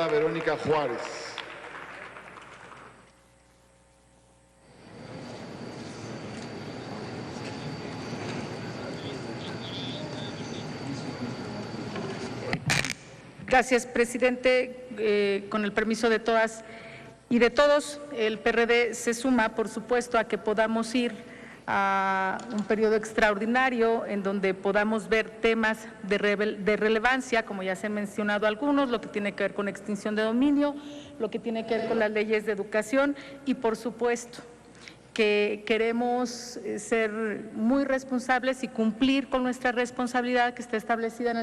Verónica Juárez. Gracias, presidente. Con el permiso de todas y de todos, el PRD se suma, por supuesto, a que podamos ir a un periodo extraordinario en donde podamos ver temas de relevancia, como ya se han mencionado algunos, lo que tiene que ver con extinción de dominio, lo que tiene que ver con las leyes de educación y, por supuesto, que queremos ser muy responsables y cumplir con nuestra responsabilidad que está establecida en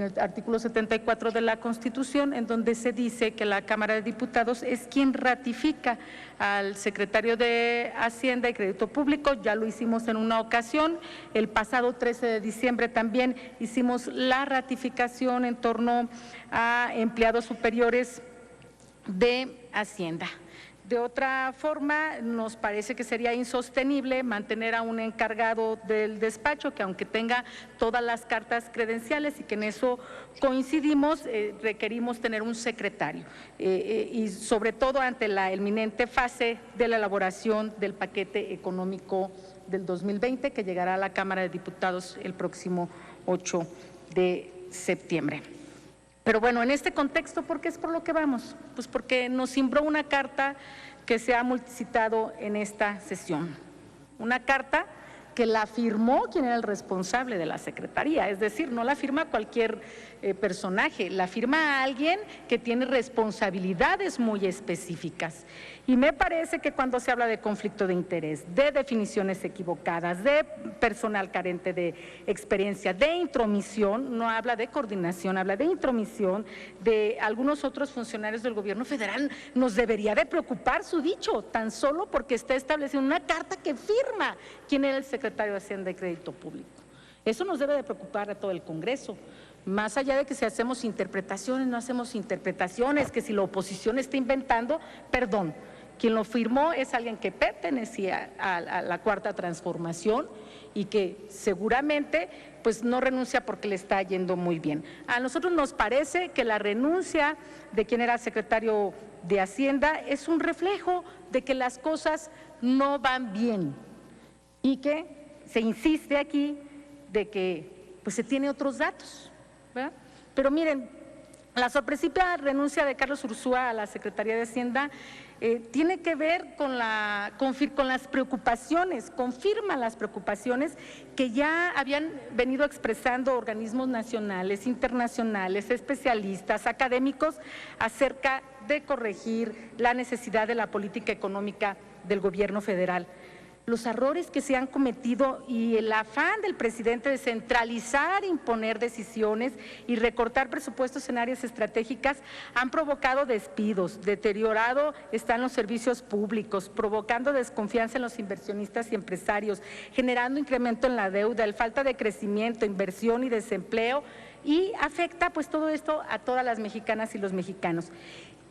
el artículo 74 de la Constitución, en donde se dice que la Cámara de Diputados es quien ratifica al secretario de Hacienda y Crédito Público. Ya lo hicimos en una ocasión, el pasado 13 de diciembre también hicimos la ratificación en torno a empleados superiores de Hacienda. De otra forma, nos parece que sería insostenible mantener a un encargado del despacho que, aunque tenga todas las cartas credenciales y que en eso coincidimos, requerimos tener un secretario y sobre todo ante la inminente fase de la elaboración del paquete económico del 2020 que llegará a la Cámara de Diputados el próximo 8 de septiembre. Pero bueno, en este contexto, ¿por qué es por lo que vamos? Pues porque nos cimbró una carta que se ha multicitado en esta sesión. Una carta que la firmó quien era el responsable de la Secretaría, es decir, no la firma cualquier personaje, la firma alguien que tiene responsabilidades muy específicas. Y me parece que cuando se habla de conflicto de interés, de definiciones equivocadas, de personal carente de experiencia, de intromisión, no habla de coordinación, habla de intromisión de algunos otros funcionarios del gobierno federal, nos debería de preocupar su dicho, tan solo porque está establecido una carta que firma quién era el secretario de Hacienda y Crédito Público. Eso nos debe de preocupar a todo el Congreso. Más allá de que si hacemos interpretaciones, no hacemos interpretaciones, que si la oposición está inventando, perdón, quien lo firmó es alguien que pertenecía a la Cuarta Transformación y que seguramente pues no renuncia porque le está yendo muy bien. A nosotros nos parece que la renuncia de quien era secretario de Hacienda es un reflejo de que las cosas no van bien y que se insiste aquí de que pues se tiene otros datos, ¿verdad? Pero miren, la sorpresiva renuncia de Carlos Ursúa a la Secretaría de Hacienda tiene que ver con las preocupaciones, confirma las preocupaciones que ya habían venido expresando organismos nacionales, internacionales, especialistas, académicos, acerca de corregir la necesidad de la política económica del gobierno federal. Los errores que se han cometido y el afán del presidente de centralizar, imponer decisiones y recortar presupuestos en áreas estratégicas han provocado despidos, deteriorado están los servicios públicos, provocando desconfianza en los inversionistas y empresarios, generando incremento en la deuda, el falta de crecimiento, inversión y desempleo, y afecta pues todo esto a todas las mexicanas y los mexicanos.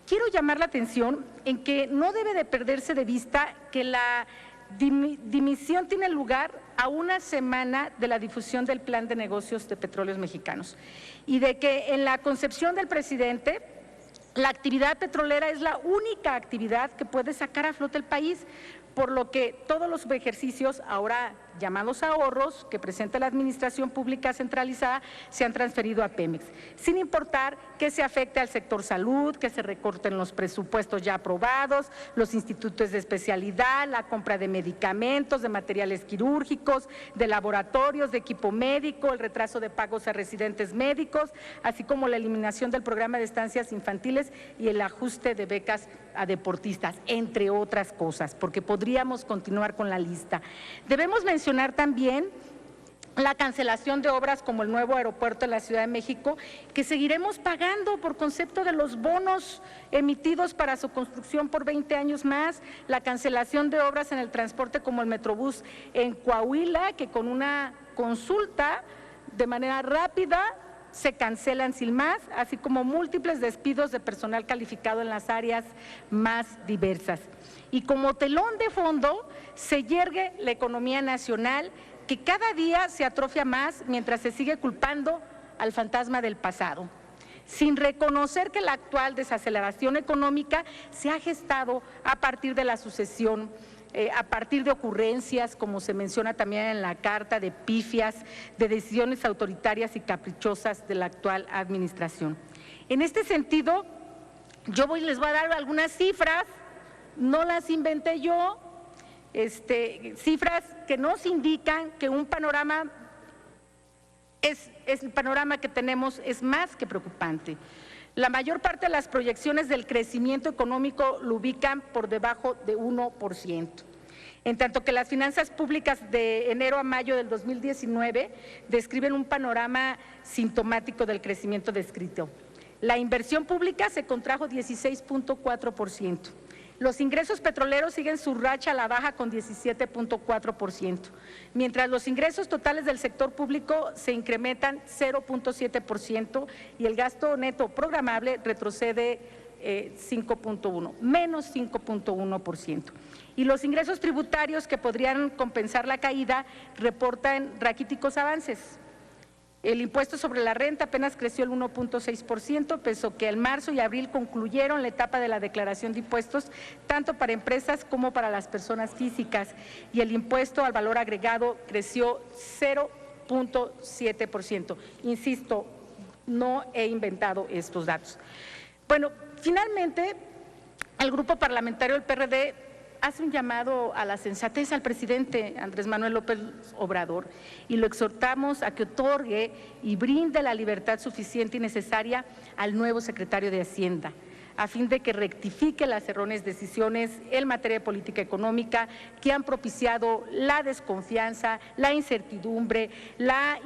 Quiero llamar la atención en que no debe de perderse de vista que la dimisión tiene lugar a una semana de la difusión del Plan de Negocios de Petróleos Mexicanos y de que en la concepción del presidente la actividad petrolera es la única actividad que puede sacar a flote el país, por lo que todos los ejercicios, ahora llamados ahorros, que presenta la Administración Pública Centralizada, se han transferido a Pemex, sin importar que se afecte al sector salud, que se recorten los presupuestos ya aprobados, los institutos de especialidad, la compra de medicamentos, de materiales quirúrgicos, de laboratorios, de equipo médico, el retraso de pagos a residentes médicos, así como la eliminación del programa de estancias infantiles y el ajuste de becas a deportistas, entre otras cosas, porque podríamos continuar con la lista. Debemos mencionar también la cancelación de obras como el nuevo aeropuerto de la Ciudad de México, que seguiremos pagando por concepto de los bonos emitidos para su construcción por 20 años más, la cancelación de obras en el transporte como el Metrobús en Coahuila, que con una consulta de manera rápida se cancelan sin más, así como múltiples despidos de personal calificado en las áreas más diversas. Y como telón de fondo se yergue la economía nacional, que cada día se atrofia más mientras se sigue culpando al fantasma del pasado. sin reconocer que la actual desaceleración económica se ha gestado a partir de la sucesión, a partir de ocurrencias, como se menciona también en la carta, de pifias, de decisiones autoritarias y caprichosas de la actual administración. En este sentido, les voy a dar algunas cifras, no las inventé yo, cifras que nos indican que un panorama el panorama que tenemos es más que preocupante. La mayor parte de las proyecciones del crecimiento económico lo ubican por debajo de 1%. En tanto que las finanzas públicas de enero a mayo del 2019 describen un panorama sintomático del crecimiento descrito. La inversión pública se contrajo 16.4%. Los ingresos petroleros siguen su racha a la baja con 17.4%, mientras los ingresos totales del sector público se incrementan 0.7% y el gasto neto programable retrocede 5.1%, menos 5.1%. Y los ingresos tributarios que podrían compensar la caída reportan raquíticos avances. El impuesto sobre la renta apenas creció el 1.6%, pese a que en marzo y abril concluyeron la etapa de la declaración de impuestos, tanto para empresas como para las personas físicas, y el impuesto al valor agregado creció 0.7%. Insisto, no he inventado estos datos. Bueno, finalmente, el Grupo Parlamentario del PRD hace un llamado a la sensatez al presidente Andrés Manuel López Obrador y lo exhortamos a que otorgue y brinde la libertad suficiente y necesaria al nuevo secretario de Hacienda, a fin de que rectifique las erróneas decisiones en materia de política económica que han propiciado la desconfianza, la incertidumbre, la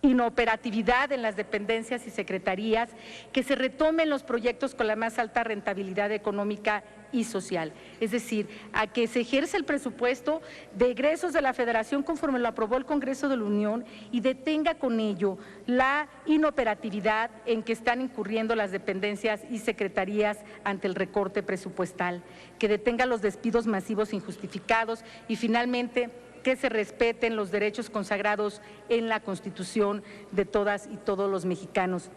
inoperatividad en las dependencias y secretarías, que se retomen los proyectos con la más alta rentabilidad económica y social, es decir, a que se ejerza el presupuesto de egresos de la Federación conforme lo aprobó el Congreso de la Unión y detenga con ello la inoperatividad en que están incurriendo las dependencias y secretarías ante el recorte presupuestal, que detenga los despidos masivos injustificados y finalmente que se respeten los derechos consagrados en la Constitución de todas y todos los mexicanos,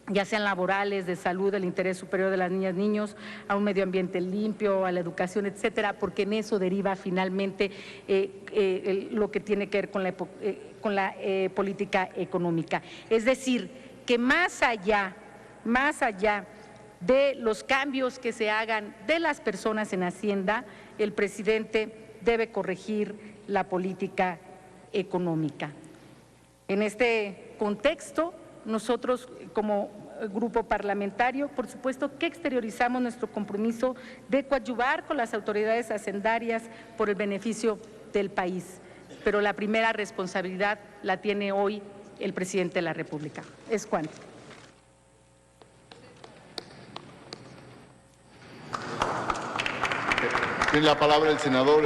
ya sean laborales, de salud, del interés superior de las niñas y niños, a un medio ambiente limpio, a la educación, etcétera, porque en eso deriva finalmente lo que tiene que ver con la política económica. Es decir, que más allá de los cambios que se hagan de las personas en Hacienda, el presidente debe corregir la política económica. En este contexto, nosotros como grupo parlamentario, por supuesto que exteriorizamos nuestro compromiso de coadyuvar con las autoridades hacendarias por el beneficio del país, pero la primera responsabilidad la tiene hoy el presidente de la República. Es cuanto. Tiene la palabra el senador